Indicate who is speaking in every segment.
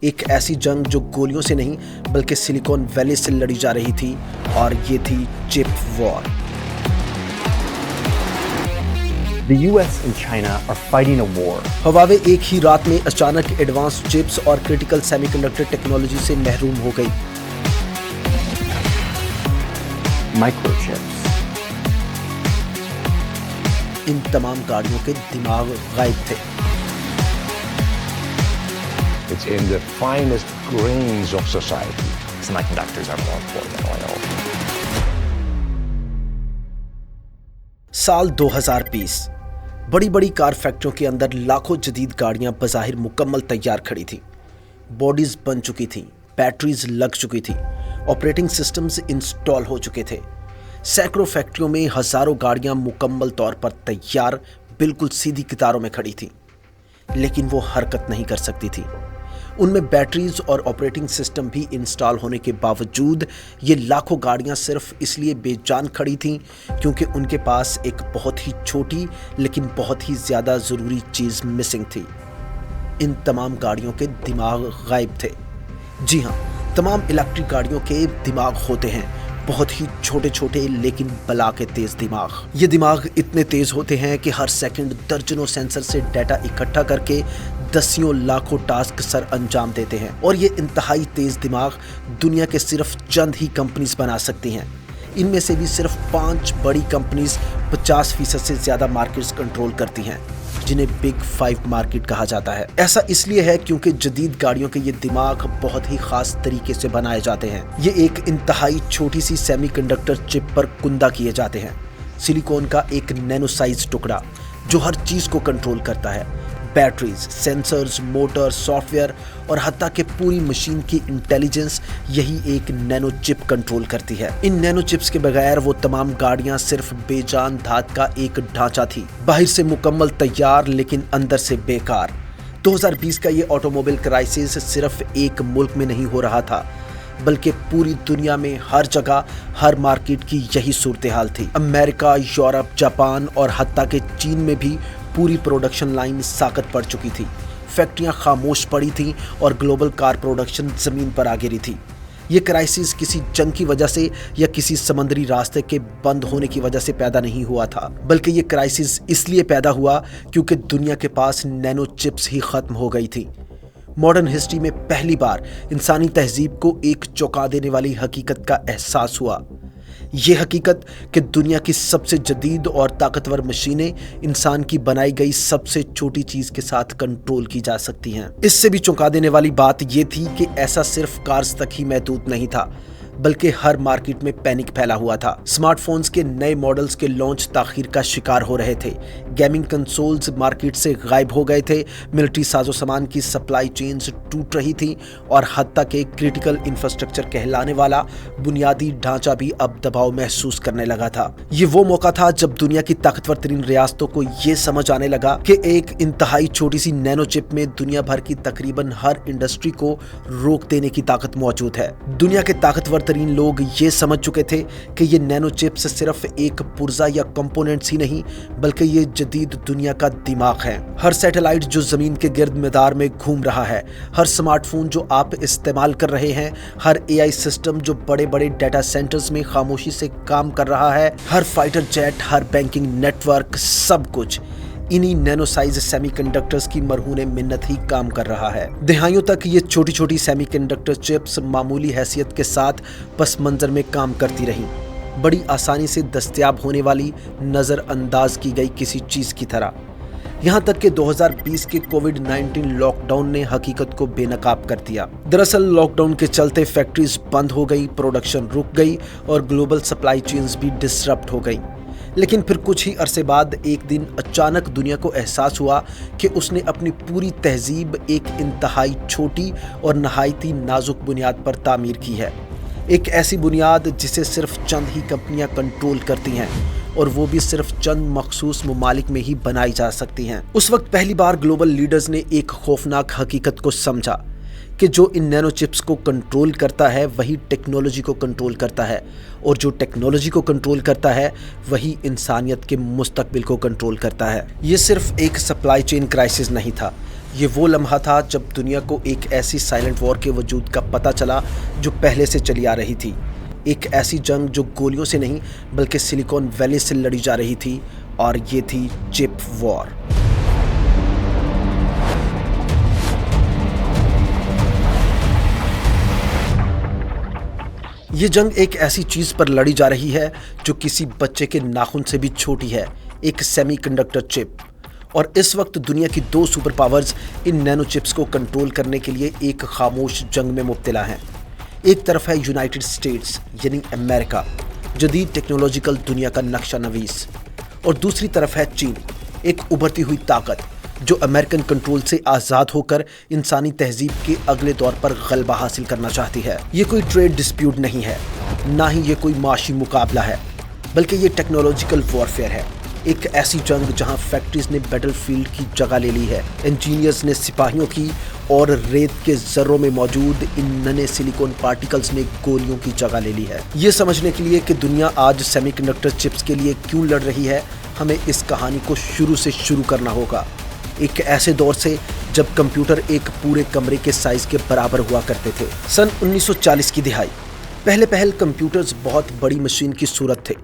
Speaker 1: ایک ایسی جنگ جو گولیوں سے نہیں بلکہ سلیکون ویلی سے لڑی جا رہی تھی، اور یہ تھی چپ وار۔
Speaker 2: The US and China are fighting a war.
Speaker 1: Huawei ایک ہی رات میں اچانک ایڈوانس چپس اور کریٹیکل سیمی کنڈکٹر ٹیکنالوجی سے محروم ہو گئی۔
Speaker 2: Microchips.
Speaker 1: ان تمام گاڑیوں کے دماغ غائب تھے۔
Speaker 3: It's in the finest grains of society.
Speaker 2: Semiconductors are more important than oil.
Speaker 1: سال 2020 بڑی بڑی کار فیکٹریوں کے اندر لاکھوں جدید گاڑیاں بظاہر مکمل تیار کھڑی تھیں، باڈیز بن چکی تھیں، بیٹریز لگ چکی تھیں، آپریٹنگ سسٹمز انسٹال ہو چکے تھے۔ سینکڑوں فیکٹریوں میں ہزاروں گاڑیاں مکمل طور پر تیار بالکل سیدھی قطاروں میں کھڑی تھیں، لیکن وہ حرکت نہیں کر سکتی تھی۔ ان میں بیٹریز اور آپریٹنگ سسٹم بھی انسٹال ہونے کے باوجود یہ لاکھوں گاڑیاں صرف اس لیے بے جان کھڑی تھیں کیونکہ ان کے پاس ایک بہت ہی چھوٹی لیکن بہت ہی زیادہ ضروری چیز مسنگ تھی۔ ان تمام گاڑیوں کے دماغ غائب تھے۔ جی ہاں، تمام الیکٹرک گاڑیوں کے دماغ ہوتے ہیں، بہت ہی چھوٹے چھوٹے لیکن بلا کے تیز دماغ۔ یہ دماغ اتنے تیز ہوتے ہیں کہ ہر سیکنڈ درجنوں سینسر سے ڈیٹا اکٹھا کر کے دسیوں لاکھوں ٹاسک سر انجام دیتے ہیں، اور یہ انتہائی تیز دماغ دنیا کے صرف چند ہی کمپنیز بنا سکتی ہیں۔ ان میں سے بھی صرف 5 بڑی کمپنیز 50% سے زیادہ مارکیٹس کنٹرول کرتی ہیں، جنہیں بگ 5 مارکیٹ کہا جاتا ہے۔ ایسا اس لیے ہے کیونکہ جدید گاڑیوں کے یہ دماغ بہت ہی خاص طریقے سے بنائے جاتے ہیں۔ یہ ایک انتہائی چھوٹی سی سیمی کنڈکٹر چپ پر کندہ کیے جاتے ہیں، سلیکون کا ایک نینو سائز ٹکڑا جو ہر چیز کو کنٹرول کرتا ہے، batteries, censors, motor, soft where اور حتیٰ کہ پوری مشین کی انٹیلیجنس یہی ایک نینو چپ کنٹرول کرتی ہے۔ ان نینو چپس کے بغیر وہ تمام گاڑیاں صرف بے جان دھات کا ایک ڈھانچہ تھی، باہر سے مکمل تیار لیکن اندر سے بیکار۔ 2020 کا یہ آٹوموبائل کرائسس صرف ایک ملک میں نہیں ہو رہا تھا، بلکہ پوری دنیا میں ہر جگہ ہر مارکیٹ کی یہی صورتحال تھی۔ امریکہ، یورپ، جاپان اور حتیٰ کہ چین میں بھی پوری پروڈکشن لائن ساقط پڑ چکی تھی، فیکٹریاں خاموش پڑی تھیں اور گلوبل کار پروڈکشن زمین پر آ گری تھی۔ یہ کرائسس کسی جنگ کی وجہ سے یا کسی سمندری راستے کے بند ہونے کی وجہ سے پیدا نہیں ہوا تھا، بلکہ یہ کرائسس اس لیے پیدا ہوا کیونکہ دنیا کے پاس نینو چپس ہی ختم ہو گئی تھی۔ ماڈرن ہسٹری میں پہلی بار انسانی تہذیب کو ایک چونکا دینے والی حقیقت کا احساس ہوا، یہ حقیقت کہ دنیا کی سب سے جدید اور طاقتور مشینیں انسان کی بنائی گئی سب سے چھوٹی چیز کے ساتھ کنٹرول کی جا سکتی ہیں۔ اس سے بھی چونکا دینے والی بات یہ تھی کہ ایسا صرف کارز تک ہی محدود نہیں تھا، بلکہ ہر مارکیٹ میں پینک پھیلا ہوا تھا۔ سمارٹ فونز کے نئے ماڈلز کے لانچ تاخیر کا شکار ہو رہے تھے، گیمنگ کنسولز مارکیٹ سے غائب ہو گئے تھے، ملٹری ساز و سامان کی سپلائی چینز ٹوٹ رہی تھیں، اور حتیٰ کہ کریٹیکل انفراسٹرکچر کہلانے والا بنیادی ڈھانچہ بھی اب دباؤ محسوس کرنے لگا تھا۔ یہ وہ موقع تھا جب دنیا کی طاقتور ترین ریاستوں کو یہ سمجھ آنے لگا کہ ایک انتہائی چھوٹی سی نینو چپ میں دنیا بھر کی تقریباً ہر انڈسٹری کو روک دینے کی طاقت موجود ہے۔ دنیا کے طاقتور ترین لوگ یہ سمجھ چکے تھے کہ یہ نینو چپس صرف ایک پرزہ یا کمپوننٹس ہی نہیں، بلکہ یہ جدید دنیا کا دماغ ہے۔ ہر سیٹلائٹ جو زمین کے گرد مدار میں گھوم رہا ہے، ہر سمارٹ فون جو آپ استعمال کر رہے ہیں، ہر AI سسٹم جو بڑے بڑے ڈیٹا سینٹرز میں خاموشی سے کام کر رہا ہے، ہر فائٹر جیٹ، ہر بینکنگ نیٹ ورک، سب کچھ انہی نینو سائز سیمی کنڈکٹرز کی مرہون منت ہی کام کر رہا ہے۔ دہائیوں تک یہ چھوٹی چھوٹی سیمی کنڈکٹر چپس معمولی حیثیت کے ساتھ پس منظر میں کام کرتی رہیں، بڑی آسانی سے دستیاب ہونے والی، نظر انداز کی گئی کسی چیز کی طرح، یہاں تک کہ 2020 کے کووڈ-19 لاک ڈاؤن نے حقیقت کو بے نقاب کر دیا۔ دراصل لاک ڈاؤن کے چلتے فیکٹریز بند ہو گئی، پروڈکشن رک گئی اور گلوبل سپلائی چینز بھی ڈسرپٹ ہو گئی۔ لیکن پھر کچھ ہی عرصے بعد ایک دن اچانک دنیا کو احساس ہوا کہ اس نے اپنی پوری تہذیب ایک انتہائی چھوٹی اور نہایتی نازک بنیاد پر تعمیر کی ہے، ایک ایسی بنیاد جسے صرف چند ہی کمپنیاں کنٹرول کرتی ہیں، اور وہ بھی صرف چند مخصوص ممالک میں ہی بنائی جا سکتی ہیں۔ اس وقت پہلی بار گلوبل لیڈرز نے ایک خوفناک حقیقت کو سمجھا کہ جو ان نینو چپس کو کنٹرول کرتا ہے وہی ٹیکنالوجی کو کنٹرول کرتا ہے، اور جو ٹیکنالوجی کو کنٹرول کرتا ہے وہی انسانیت کے مستقبل کو کنٹرول کرتا ہے۔ یہ صرف ایک سپلائی چین کرائسس نہیں تھا، یہ وہ لمحہ تھا جب دنیا کو ایک ایسی سائلنٹ وار کے وجود کا پتہ چلا جو پہلے سے چلی آ رہی تھی، ایک ایسی جنگ جو گولیوں سے نہیں بلکہ سلیکون ویلی سے لڑی جا رہی تھی، اور یہ تھی چپ وار۔ یہ جنگ ایک ایسی چیز پر لڑی جا رہی ہے جو کسی بچے کے ناخن سے بھی چھوٹی ہے، ایک سیمی کنڈکٹر چپ۔ اور اس وقت دنیا کی دو super powers in Nano chips کو کنٹرول کرنے کے لیے ایک خاموش جنگ میں مبتلا ہیں۔ ایک طرف ہے یونائٹڈ اسٹیٹس یعنی امریکہ، جدید ٹیکنالوجیکل دنیا کا نقشہ نویس، اور دوسری طرف ہے چین، ایک ابھرتی ہوئی طاقت جو امریکن کنٹرول سے آزاد ہو کر انسانی تہذیب کے اگلے دور پر غلبہ حاصل کرنا چاہتی ہے۔ یہ کوئی ٹریڈ ڈسپیوٹ نہیں ہے، نہ ہی یہ کوئی معاشی مقابلہ ہے، بلکہ یہ ٹیکنالوجیکل وارفیئر ہے، ایک ایسی جنگ جہاں فیکٹریز نے بیٹل فیلڈ کی جگہ لے لی ہے، انجینئرز نے سپاہیوں کی، اور ریت کے ذروں میں موجود ان ننے سلیکون پارٹیکلز نے گولیوں کی جگہ لے لی ہے۔ یہ سمجھنے کے لیے کہ دنیا آج سیمی کنڈکٹر چپس کے لیے کیوں لڑ رہی ہے، ہمیں اس کہانی کو شروع سے شروع کرنا ہوگا، ایک ایسے دور سے جب کمپیوٹر ایک پورے کمرے کے سائز کے برابر ہوا کرتے تھے۔ سن 1940 کی دہائی، پہل کمپیوٹرز بہت بڑی مشین کی صورت تھے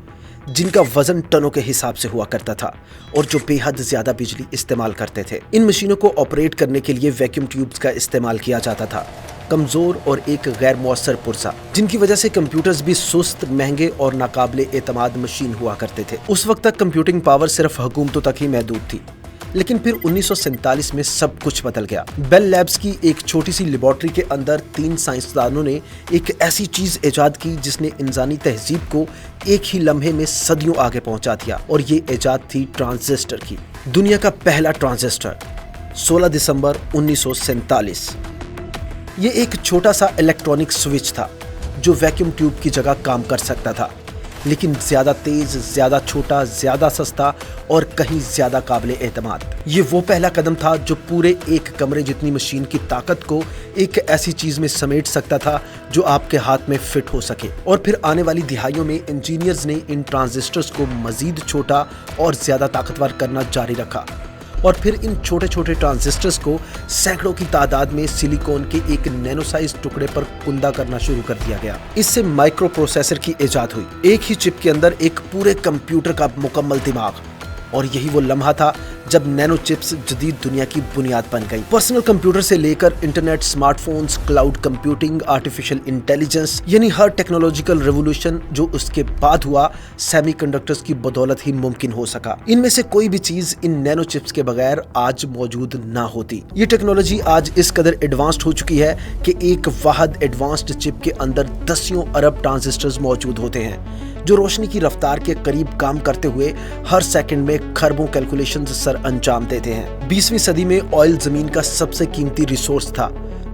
Speaker 1: جن کا وزن ٹنوں کے حساب سے ہوا کرتا تھا اور جو بے حد زیادہ بجلی استعمال کرتے تھے۔ ان مشینوں کو آپریٹ کرنے کے لیے ویکیوم ٹیوبز کا استعمال کیا جاتا تھا، کمزور اور ایک غیر مؤثر پرزہ، جن کی وجہ سے کمپیوٹرز بھی سست، مہنگے اور ناقابل اعتماد مشین ہوا کرتے تھے۔ اس وقت تک کمپیوٹنگ پاور صرف حکومتوں تک ہی محدود تھی، لیکن پھر 1947 میں سب کچھ بدل گیا۔ بیل لیبز کی ایک چھوٹی سی لیبارٹری کے اندر 3 سائنسدانوں نے ایک ایسی چیز ایجاد کی جس نے انسانی تہذیب کو ایک ہی لمحے میں صدیوں آگے پہنچا دیا، اور یہ ایجاد تھی ٹرانزسٹر کی۔ دنیا کا پہلا ٹرانزسٹر، 16 دسمبر 1947۔ یہ ایک چھوٹا سا الیکٹرانک سوئچ تھا جو ویکیوم ٹیوب کی جگہ کام کر سکتا تھا، لیکن زیادہ تیز، زیادہ چھوٹا، زیادہ سستا اور کہیں زیادہ قابل اعتماد۔ یہ وہ پہلا قدم تھا جو پورے ایک کمرے جتنی مشین کی طاقت کو ایک ایسی چیز میں سمیٹ سکتا تھا جو آپ کے ہاتھ میں فٹ ہو سکے۔ اور پھر آنے والی دہائیوں میں انجینئرز نے ان ٹرانزسٹرز کو مزید چھوٹا اور زیادہ طاقتور کرنا جاری رکھا، اور پھر ان چھوٹے چھوٹے ٹرانزسٹرز کو سینکڑوں کی تعداد میں سلیکون کے ایک نینو سائز ٹکڑے پر کندہ کرنا شروع کر دیا گیا۔ اس سے مائکرو پروسیسر کی ایجاد ہوئی، ایک ہی چپ کے اندر ایک پورے کمپیوٹر کا مکمل دماغ، اور یہی وہ لمحہ تھا جب نینو چپس جدید دنیا کی بنیاد بن گئی۔ پرسنل کمپیوٹر سے لے کر internet, smart phones, cloud computing, artificial intelligence, یعنی ہر ٹیکنالوجیکل ریولوشن جو اس کے بعد ہوا، سیمی کنڈکٹرز کی بدولت ہی ممکن ہو سکا۔ ان میں سے کوئی بھی چیز ان نینو چپس کے بغیر آج موجود نہ ہوتی۔ یہ ٹیکنالوجی آج اس قدر ایڈوانسڈ ہو چکی ہے کہ ایک واحد ایڈوانسڈ چپ کے اندر 10 ارب ٹرانزسٹرز موجود ہوتے ہیں جو روشنی کی رفتار کے قریب کام کرتے ہوئے ہر سیکنڈ میں خربوں کیلکولیشنز سر انجام دیتے ہیں۔ 20ویں صدی میں آئل زمین کا سب سے قیمتی ریسورس تھا۔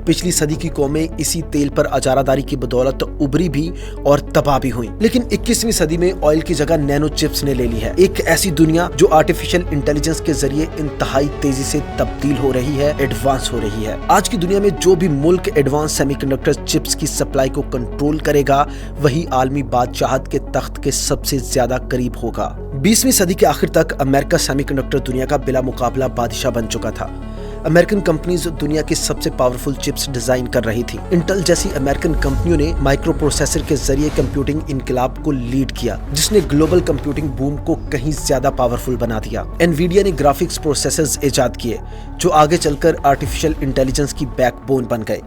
Speaker 1: پچھلی صدی کی قومیں اسی تیل پر اجارہ داری کی بدولت ابھری بھی اور تباہ بھی ہوئیں، لیکن 21ویں صدی میں آئل کی جگہ نینو چپس نے لے لی ہے، ایک ایسی دنیا جو آرٹیفیشل انٹیلیجنس کے ذریعے انتہائی تیزی سے تبدیل ہو رہی ہے، ایڈوانس ہو رہی ہے۔ آج کی دنیا میں جو بھی ملک ایڈوانس سیمی کنڈکٹر چپس کی سپلائی کو کنٹرول کرے گا، وہی عالمی بادشاہت کے تخت کے سب سے زیادہ قریب ہوگا۔ 20ویں صدی کے آخر تک امریکہ سیمی کنڈکٹر دنیا کا بلا مقابلہ بادشاہ بن چکا تھا۔ امریکن کمپنیز دنیا کی سب سے پاورفل چپس ڈیزائن کر رہی تھی۔ انٹل جیسی امریکن کمپنیوں نے مائکرو پروسیسر کے ذریعے کمپیوٹنگ انقلاب کو لیڈ کیا، جس نے گلوبل کمپیوٹنگ بوم کو کہیں زیادہ پاورفل بنا دیا۔ انویڈیا نے گرافکس پروسیسرز ایجاد کیے جو آگے چل کر آرٹیفیشل انٹیلیجنس کی بیک بون بن گئے۔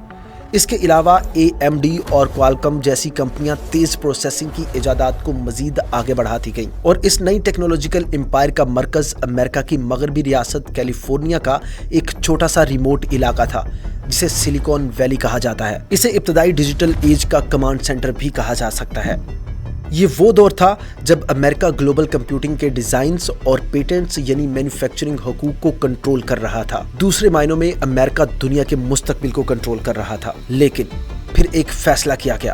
Speaker 1: اس کے علاوہ AMD اور کوالکم جیسی کمپنیاں تیز پروسیسنگ کی ایجادات کو مزید آگے بڑھاتی گئیں، اور اس نئی ٹیکنالوجیکل امپائر کا مرکز امریکہ کی مغربی ریاست کیلیفورنیا کا ایک چھوٹا سا ریموٹ علاقہ تھا جسے سلیکون ویلی کہا جاتا ہے۔ اسے ابتدائی ڈیجیٹل ایج کا کمانڈ سینٹر بھی کہا جا سکتا ہے۔ یہ وہ دور تھا جب امریکہ گلوبل کمپیوٹنگ کے ڈیزائنز اور پیٹنٹس یعنی مینوفیکچرنگ حقوق کو کنٹرول کر رہا تھا۔ دوسرے معنوں میں امریکہ دنیا کے مستقبل کو کنٹرول کر رہا تھا۔ لیکن پھر ایک فیصلہ کیا گیا۔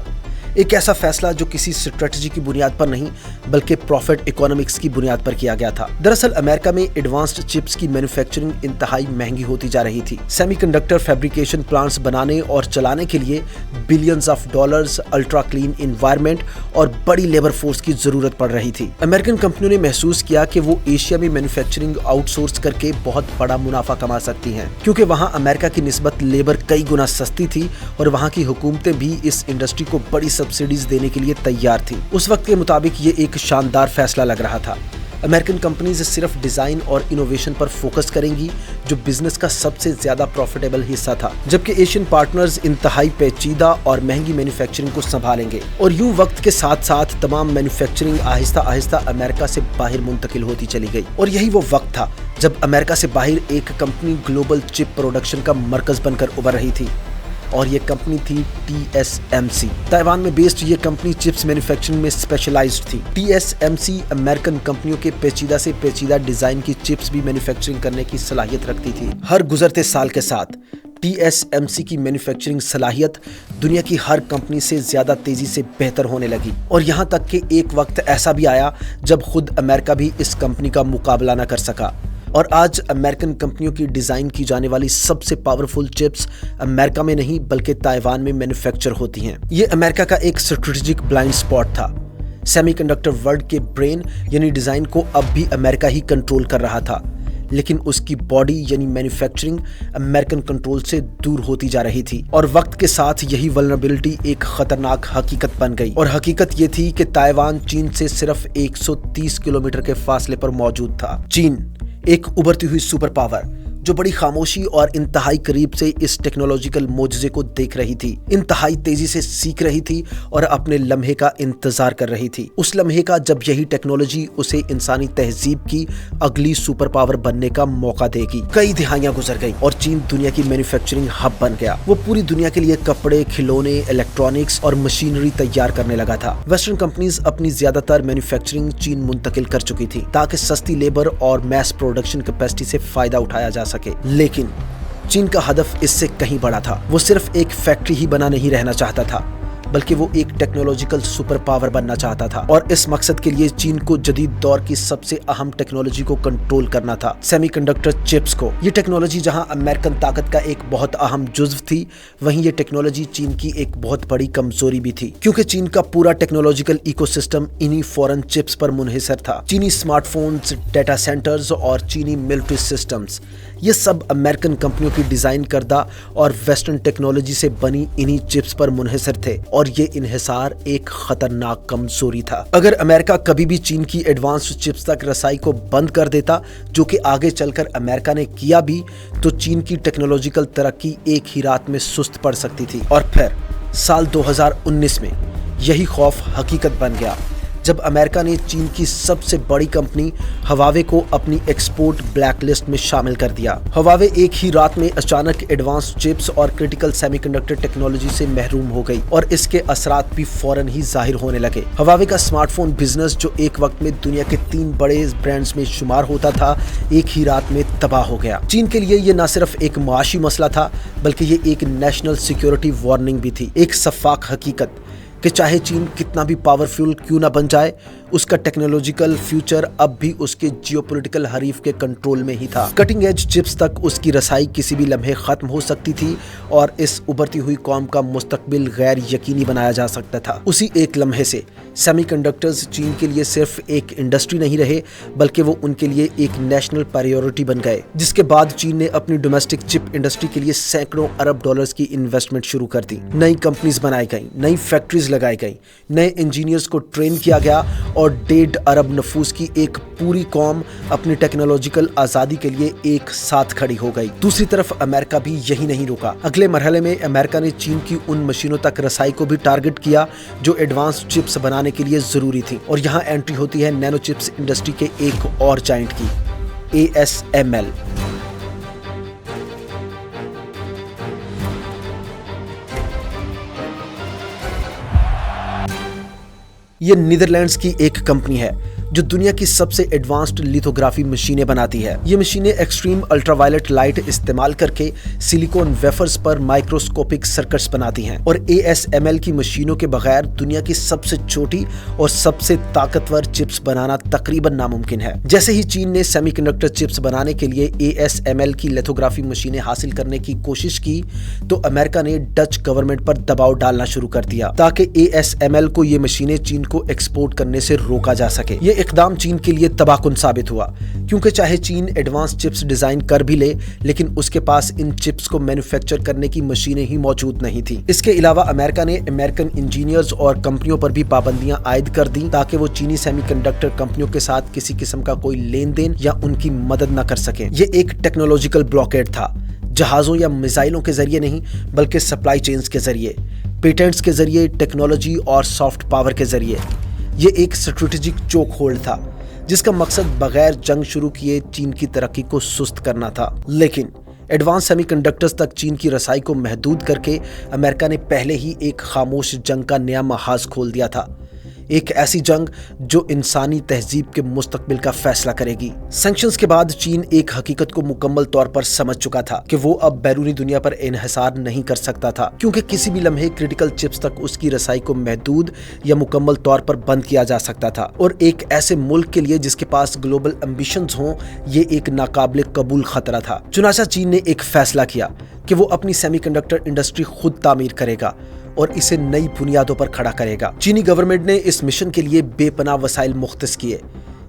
Speaker 1: एक ऐसा फैसला जो किसी स्ट्रेटजी की बुनियाद पर नहीं बल्कि प्रॉफिट इकोनॉमिक्स की बुनियाद पर किया गया था। दरअसल अमेरिका में एडवांस्ड चिप्स की मैन्युफैक्चरिंग इंतहाई महंगी होती जा रही थी। सेमीकंडक्टर फैब्रिकेशन प्लांट्स बनाने और चलाने के लिए billions of dollars, ultra clean environment और बड़ी लेबर फोर्स की जरूरत पड़ रही थी। अमेरिकन कंपनियों ने महसूस किया कि वो एशिया में मैन्युफैक्चरिंग आउटसोर्स करके बहुत बड़ा मुनाफा कमा सकती हैं, क्योंकि वहां अमेरिका की निस्बत लेबर कई गुना सस्ती थी और वहां की हुकूमतें भी इस इंडस्ट्री को बड़ी सब्सिडीज देने के लिए तैयार थी। उस वक्त के मुताबिक ये एक शानदार फैसला लग रहा था। अमेरिकन कंपनीज सिर्फ डिजाइन और इनोवेशन पर फोकस करेंगी, जो बिजनेस का सबसे ज्यादा प्रॉफिटेबल हिस्सा था, जबकि एशियन पार्टनर्स इंतहाई पेचीदा और महंगी मैन्युफैक्चरिंग को संभालेंगे। और यूं वक्त के साथ साथ तमाम मैन्युफैक्चरिंग आहिस्ता आहिस्ता अमेरिका से बाहर मुंतकिल होती चली गई। और यही वो वक्त था जब अमेरिका से बाहर एक कंपनी ग्लोबल चिप प्रोडक्शन का मरकज बनकर उभर रही थी, और ये कंपनी थी TSMC। ताइवान में बेस्ड ये कंपनी चिप्स मैन्युफैक्चरिंग में स्पेशलाइज्ड थी। TSMC अमेरिकन कंपनियों के पेचीदा से पेचीदा डिजाइन की चिप्स भी मैन्युफैक्चरिंग करने की सलाहियत रखती थी। हर गुजरते साल के साथ TSMC की मैन्युफैक्चरिंग सलाहियत दुनिया की हर कंपनी से ज्यादा तेजी से बेहतर होने लगी, और यहाँ तक कि एक वक्त ऐसा भी आया जब खुद अमेरिका भी इस कंपनी का मुकाबला न कर सका। और आज अमेरिकन कंपनियों की डिजाइन की जाने वाली सबसे पावरफुल चिप्स अमेरिका में नहीं बल्कि ताइवान में मैन्युफैक्चर होती हैं। ये अमेरिका का एक स्ट्रेटेजिक ब्लाइंड स्पॉट था। सेमीकंडक्टर वर्ल्ड के ब्रेन यानी डिजाइन को अब भी अमेरिका ही कंट्रोल कर रहा था, लेकिन उसकी बॉडी यानी मैन्युफैक्चरिंग अमेरिकन कंट्रोल से दूर होती जा रही थी। और वक्त के साथ यही वल्नरेबिलिटी एक खतरनाक हकीकत बन गई, और हकीकत ये थी कि ताइवान चीन से सिर्फ 130 किलोमीटर के फासले पर मौजूद था। चीन एक उभरती हुई सुपर पावर जो बड़ी खामोशी और इंतहाई करीब से इस टेक्नोलॉजिकल मोजज़े को देख रही थी, इंतहाई तेजी से सीख रही थी और अपने लम्हे का इंतजार कर रही थी। उस लम्हे का जब यही टेक्नोलॉजी उसे इंसानी तहजीब की अगली सुपर पावर बनने का मौका देगी। कई दिहाइयां गुजर गई और चीन दुनिया की मैन्युफैक्चरिंग हब बन गया। वो पूरी दुनिया के लिए कपड़े, खिलौने, इलेक्ट्रॉनिक्स और मशीनरी तैयार करने लगा था। वेस्टर्न कंपनीज अपनी ज्यादातर मैन्युफैक्चरिंग चीन मुंतकिल कर चुकी थी ताकि सस्ती लेबर और मैस प्रोडक्शन कैपेसिटी से फायदा उठाया जा सके। लेकिन चीन का हदफ इससे कहीं बड़ा था। वो सिर्फ एक फैक्ट्री ही बना नहीं रहना चाहता था, बल्कि वो एक टेक्नोलॉजिकल सुपर पावर बनना चाहता था। और इस मकसद के लिए चीन को जदीद दौर की सबसे अहम टेक्नोलॉजी को कंट्रोल करना था, सेमीकंडक्टर चिप्स को। ये टेक्नोलॉजी जहां अमेरिकन ताकत का एक बहुत अहम जुज्व थी, वहीं ये टेक्नोलॉजी चीन की एक बहुत बड़ी कमजोरी भी थी, क्योंकि चीन का पूरा टेक्नोलॉजिकल इकोसिस्टम इन्हीं फॉरेन चिप्स पर मुनहिसर था। चीनी स्मार्टफोन्स, डेटा सेंटर्स और चीनी मिलिट्री सिस्टम्स, ये सब अमेरिकन कंपनियों की डिजाइन करदा और वेस्टर्न टेक्नोलॉजी से बनी इन्हीं चिप्स पर मुनहिसर थे, और ये इन्हिसार एक खतरनाक कमजोरी था। अगर अमेरिका कभी भी चीन की एडवांस्ड चिप्स तक रसाई को बंद कर देता, जो कि आगे चलकर अमेरिका ने किया भी, तो चीन की टेक्नोलॉजिकल तरक्की एक ही रात में सुस्त पड़ सकती थी। और फिर साल 2019 में यही खौफ हकीकत बन गया जब अमेरिका ने चीन की सबसे बड़ी कंपनी हवावे को अपनी एक्सपोर्ट ब्लैक लिस्ट में शामिल कर दिया। हवावे एक ही रात में अचानक एडवांस्ड चिप्स और क्रिटिकल सेमीकंडक्टर टेक्नोलॉजी से महरूम हो गई, और इसके असरात भी फौरन ही जाहिर होने लगे। हवावे का स्मार्टफोन बिजनेस, जो एक वक्त में दुनिया के 3 बड़े ब्रांड्स में शुमार होता था, एक ही रात में तबाह हो गया। चीन के लिए ये न सिर्फ एक माशी मसला था, बल्कि ये एक नेशनल सिक्योरिटी वार्निंग भी थी। एक शफाक हकीकत कि चाहे चीन कितना भी पावरफुल क्यों ना बन जाए, उसका टेक्नोलॉजिकल फ्यूचर अब भी उसके जियोपॉलिटिकल हरीफ के कंट्रोल में ही था। कटिंग एज चिप्स तक उसकी रसाई किसी भी लम्हे खत्म हो सकती थी, और इस उभरती हुई कौम का मुस्तकबिल गैर यकीनी बनाया जा सकता था। उसी एक लम्हे से सेमीकंडक्टर्स चीन के लिए सिर्फ एक इंडस्ट्री नहीं रहे, बल्कि वो उनके लिए एक नेशनल प्रायोरिटी बन गए, जिसके बाद चीन ने अपनी डोमेस्टिक चिप इंडस्ट्री के लिए सैकड़ों अरब डॉलर्स की इन्वेस्टमेंट शुरू कर दी। नई कंपनीज बनाई गई, नई फैक्ट्रीज लगाई गई, नए इंजीनियर्स को ट्रेन किया गया, और 1.5 अरब नफूस की एक पूरी कौम अपनी टेक्नोलॉजिकल आजादी के लिए एक साथ खड़ी हो गई। दूसरी तरफ अमेरिका भी यही नहीं रुका। अगले मरहले में अमेरिका ने चीन की उन मशीनों तक रसाई को भी टारगेट किया जो एडवांस्ड चिप्स बनाने के लिए जरूरी थी, और यहाँ एंट्री होती है नैनो चिप्स इंडस्ट्री के एक और जायंट की, ASML। ये नीदरलैंड्स की एक कंपनी है जो दुनिया की सबसे एडवांस्ड लिथोग्राफी मशीनें बनाती है। ये मशीनें एक्सट्रीम अल्ट्रावायलेट लाइट इस्तेमाल करके सिलिकॉन वेफर्स पर माइक्रोस्कोपिक सर्किट्स बनाती हैं और ASML की मशीनों के बगैर दुनिया की सबसे छोटी और सबसे ताकतवर चिप्स बनाना तकरीबन नामुमकिन है। जैसे ही चीन ने सेमीकंडक्टर चिप्स बनाने के लिए ASML की लिथोग्राफी मशीनें हासिल करने की कोशिश की तो अमेरिका ने डच गवर्नमेंट पर दबाव डालना शुरू कर दिया ताकि ASML को ये मशीनें चीन को एक्सपोर्ट करने से रोका जा सके। ये इकदाम चीन के लिए तबाहकुन साबित हुआ क्योंकि चाहे चीन एडवांस चिप्स डिजाइन कर भी ले, लेकिन उसके पास इन चिप्स को मैन्युफैक्चर करने की मशीनें ही मौजूद नहीं थी। इसके अलावा अमेरिका ने अमेरिकन इंजीनियर्स और कंपनियों पर भी पाबंदियां आयद कर दी ताकि वो चीनी सेमीकंडक्टर कंपनियों के साथ किसी किस्म का कोई लेन देन या उनकी मदद न कर सके। ये एक टेक्नोलॉजिकल ब्लॉकेड था, जहाजों या मिसाइलों के जरिए नहीं बल्कि सप्लाई चेन्स के जरिए, पेटेंट्स के जरिए, टेक्नोलॉजी और सॉफ्ट पावर के जरिए। ये एक स्ट्रेटेजिक चोक होल्ड था जिसका मकसद बगैर जंग शुरू किए चीन की तरक्की को सुस्त करना था। लेकिन एडवांस सेमीकंडक्टर्स तक चीन की रसाई को महदूद करके अमेरिका ने पहले ही एक खामोश जंग का नया महाज खोल दिया था। एक ऐसी जंग जो इंसानी तहजीब के मुस्तकबिल का फैसला करेगी। सैंक्शंस के बाद चीन एक हकीकत को मुकम्मल तौर पर समझ चुका था कि वो अब बैरूनी दुनिया पर इन्हिसार नहीं कर सकता था, क्योंकि किसी भी लम्हे क्रिटिकल चिप्स तक उसकी रसाई को महदूद या मुकम्मल तौर पर बंद किया जा सकता था। और एक ऐसे मुल्क के लिए जिसके पास ग्लोबल एम्बिशंस हों, ये एक नाकाबिल कबूल खतरा था। चुनाचा चीन ने एक फैसला किया कि वो अपनी सेमीकंडक्टर इंडस्ट्री खुद तामीर करेगा और इसे नई बुनियादों पर खड़ा करेगा। चीनी गवर्नमेंट ने इस मिशन के लिए बेपनाह वसाइल मुख्तस किए।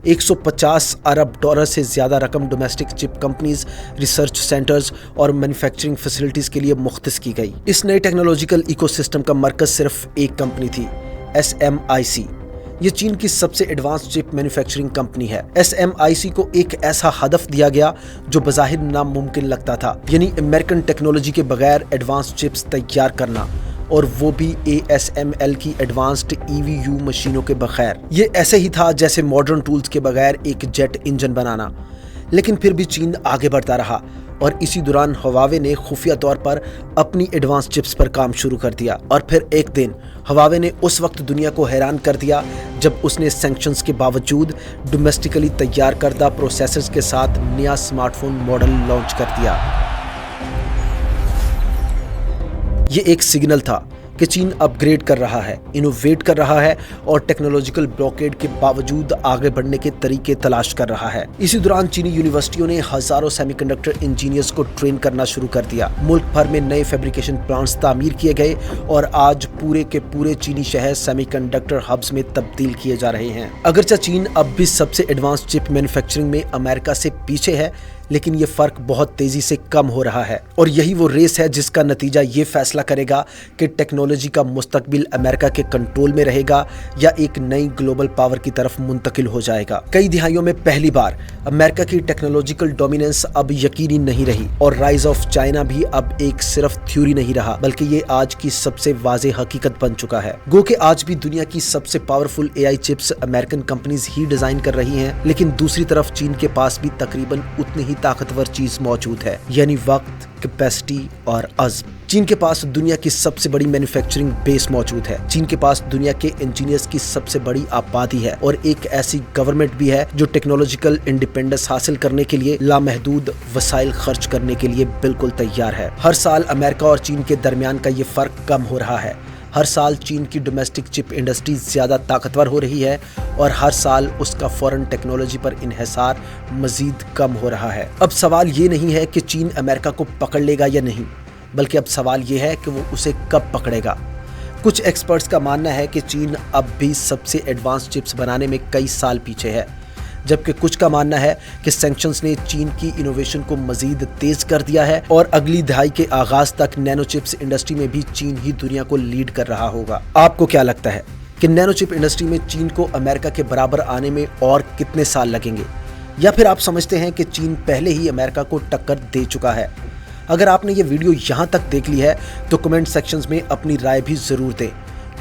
Speaker 1: 150 अरब डॉलर से ज्यादा रकम domestic chip companies, research centres और मैन्युफैक्चरिंग फैसिलिटीज के लिए मुख्तस की गई। इस नए टेक्नोलॉजिकल इकोसिस्टम का मरकज सिर्फ एक कंपनी थी, SMIC। ये चीन की सबसे एडवांस चिप मैन्युफैक्चरिंग कंपनी है। SMIC को एक ऐसा हदफ दिया गया जो बज़ाहिर नामुमकिन लगता था, यानी अमेरिकन टेक्नोलॉजी के बगैर एडवांस चिप्स तैयार करना, और वो भी ASML की एडवांस्ड EVU मशीनों के बगैर। ये ऐसे ही था जैसे मॉडर्न टूल्स के बगैर एक जेट इंजन बनाना। लेकिन फिर भी चीन आगे बढ़ता रहा और इसी दौरान हुआवे ने खुफिया तौर पर अपनी एडवांस चिप्स पर काम शुरू कर दिया। और फिर एक दिन हुआवे ने उस वक्त दुनिया को हैरान कर दिया जब उसने सैंक्शंस के बावजूद डोमेस्टिकली तैयार करदा प्रोसेसर्स के साथ नया स्मार्टफोन मॉडल लॉन्च कर दिया। ये एक सिग्नल था कि चीन अपग्रेड कर रहा है, इनोवेट कर रहा है और टेक्नोलॉजिकल ब्लॉकेड के बावजूद आगे बढ़ने के तरीके तलाश कर रहा है। इसी दौरान चीनी यूनिवर्सिटियों ने हजारों सेमीकंडक्टर इंजीनियर्स को ट्रेन करना शुरू कर दिया। मुल्क भर में नए फैब्रिकेशन प्लांट्स तामीर किए गए और आज पूरे के पूरे चीनी शहर सेमीकंडक्टर हब्स में तब्दील किए जा रहे हैं। अगरचे चीन अब भी सबसे एडवांस चिप मैन्युफैक्चरिंग में अमेरिका से पीछे है, लेकिन ये फर्क बहुत तेजी से कम हो रहा है और यही वो रेस है जिसका नतीजा ये फैसला करेगा कि टेक्नोलॉजी का मुस्तकबिल अमेरिका के कंट्रोल में रहेगा या एक नई ग्लोबल पावर की तरफ मुंतकिल हो जाएगा। कई दिहाइयों में पहली बार अमेरिका की टेक्नोलॉजिकल डोमिनेंस अब यकीनी नहीं रही और राइज ऑफ चाइना भी अब एक सिर्फ थ्योरी नहीं रहा, बल्कि ये आज की सबसे वाज़ेह हकीकत बन चुका है। गो कि आज भी दुनिया की सबसे powerful AI chips American companies ही डिजाइन कर रही हैं, लेकिन दूसरी तरफ चीन के पास भी तकरीबन उतनी ही ताकतवर चीज मौजूद है, यानी वक्त, कैपेसिटी और अज़्म। चीन के पास दुनिया की सबसे बड़ी मैन्युफैक्चरिंग बेस मौजूद है। चीन के पास दुनिया के इंजीनियर्स की सबसे बड़ी आबादी है और एक ऐसी गवर्नमेंट भी है जो टेक्नोलॉजिकल इंडिपेंडेंस हासिल करने के लिए लामहदूद वसाइल खर्च करने के लिए बिल्कुल तैयार है। हर साल अमेरिका और चीन के दरमियान का ये फर्क कम हो रहा है। हर साल चीन की डोमेस्टिक चिप इंडस्ट्री ज्यादा ताकतवर हो रही है और हर साल उसका फॉरेन टेक्नोलॉजी पर इन्हिसार मजीद कम हो रहा है। अब सवाल ये नहीं है कि चीन अमेरिका को पकड़ लेगा या नहीं, बल्कि अब सवाल ये है कि वो उसे कब पकड़ेगा। कुछ एक्सपर्ट्स का मानना है कि चीन अब भी सबसे एडवांस चिप्स बनाने में कई साल पीछे है, जबकि कुछ का मानना है कि सैंक्शंस ने चीन की इनोवेशन को मजीद तेज कर दिया है और अगली दहाई के आगाज तक नैनो चिप्स इंडस्ट्री में भी चीन ही दुनिया को लीड कर रहा होगा। आपको क्या लगता है कि नैनो चिप इंडस्ट्री में चीन को अमेरिका के बराबर आने में और कितने साल लगेंगे, या फिर आप समझते हैं कि चीन पहले ही अमेरिका को टक्कर दे चुका है? अगर आपने ये वीडियो यहाँ तक देख ली है तो कमेंट सेक्शंस में अपनी राय भी जरूर दें,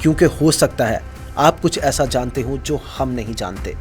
Speaker 1: क्योंकि हो सकता है आप कुछ ऐसा जानते हो जो हम नहीं जानते।